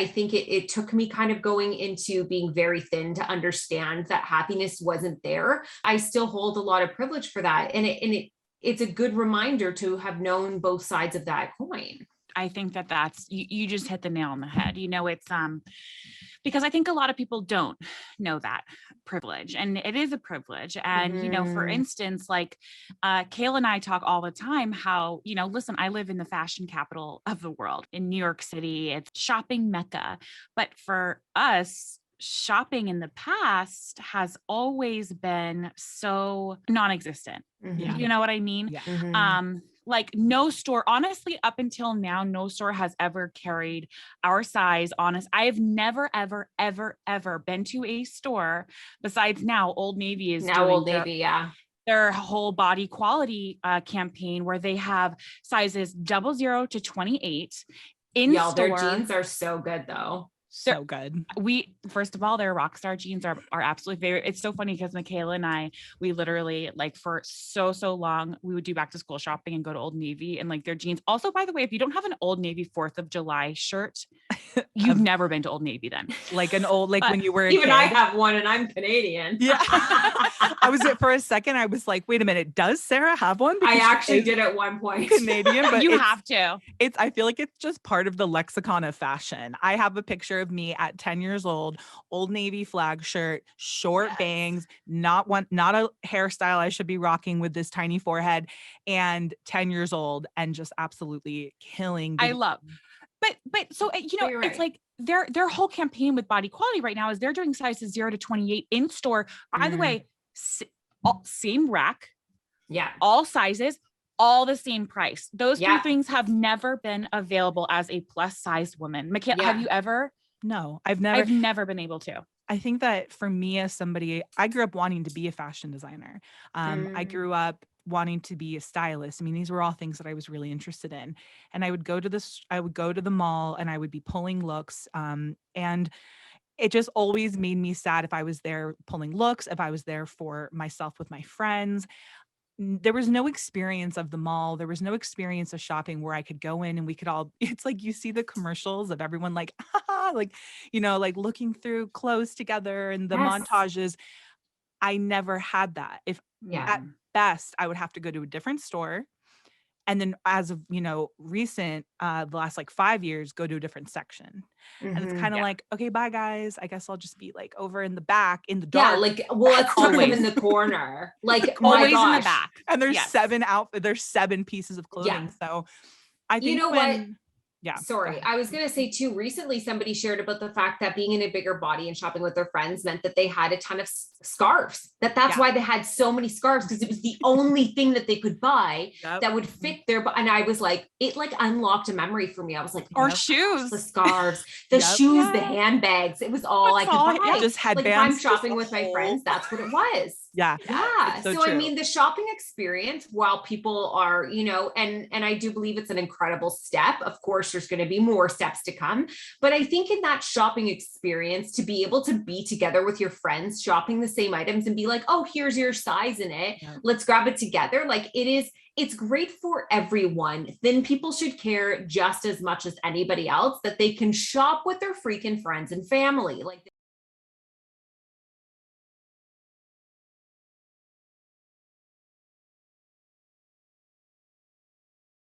I think it took me kind of going into being very thin to understand that happiness wasn't there. I still hold a lot of privilege for that. And it's a good reminder to have known both sides of that coin. I think that's, you just hit the nail on the head. It's, because I think a lot of people don't know that privilege, and it is a privilege. And, for instance, like, Kayla and I talk all the time how, listen, I live in the fashion capital of the world in New York City. It's shopping mecca. But for us, shopping in the past has always been so non-existent. Mm-hmm. You know what I mean? Yeah. Mm-hmm. Like no store, honestly, up until now, no store has ever carried our size. I have never, ever, ever, ever been to a store besides now Old Navy is Now doing Old Navy, yeah. Their whole body quality campaign where they have sizes 00 to 28 in store. Their jeans are so good though. So good. First of all, their Rockstar jeans are absolutely favorite. It's so funny because Michaela and I, we literally like for so long, we would do back to school shopping and go to Old Navy and like their jeans. Also, by the way, if you don't have an Old Navy 4th of July shirt, you've never been to Old Navy then. Like an old, when you were a even kid. I have one and I'm Canadian. Yeah. For a second, I was like, wait a minute, does Sarah have one? Because I actually did at one point. Canadian, but you have to. I feel like it's just part of the lexicon of fashion. I have a picture of me at 10 years old, Old Navy flag shirt, short bangs, not a hairstyle I should be rocking with this tiny forehead, and 10 years old and just absolutely killing. I love. But so, right. It's like their whole campaign with body quality right now is they're doing sizes 0 to 28 in store. By the way, same rack. Yeah. All sizes, all the same price. Those three things have never been available as a plus size woman. Michaela, have you ever? No, I've never been able to. I think that for me as somebody, I grew up wanting to be a fashion designer. I grew up wanting to be a stylist. I mean, these were all things that I was really interested in. And I would go to the mall and I would be pulling looks. And it just always made me sad if I was there pulling looks, if I was there for myself with my friends. There was no experience of the mall. There was no experience of shopping where I could go in and we could all, it's like you see the commercials of everyone like, like looking through clothes together and the montages. I never had that. At best, I would have to go to a different store. And then as of, recent, the last like 5 years, go to a different section. And it's kind of like, okay, bye guys. I guess I'll just be like over in the back in the dark. Yeah, like, well, let's tuck them in the corner. Like always in the back. And there's there's 7 pieces of clothing. Yeah. So I think what? Yeah. Sorry. I was going to say too, recently somebody shared about the fact that being in a bigger body and shopping with their friends meant that they had a ton of scarves. That's why they had so many scarves, because it was the only thing that they could buy that would fit their, and I was like, it like unlocked a memory for me. I was like, or shoes, the scarves, the shoes, the handbags. It was all I could buy. Just headbands. Like if I'm shopping with my friends, that's what it was. Yeah. Yeah. So I mean, the shopping experience, while people are, and I do believe it's an incredible step. Of course, there's going to be more steps to come. But I think in that shopping experience, to be able to be together with your friends, shopping the same items and be like, oh, here's your size in it. Yeah. Let's grab it together. Like it's great for everyone. Then people should care just as much as anybody else that they can shop with their freaking friends and family. Like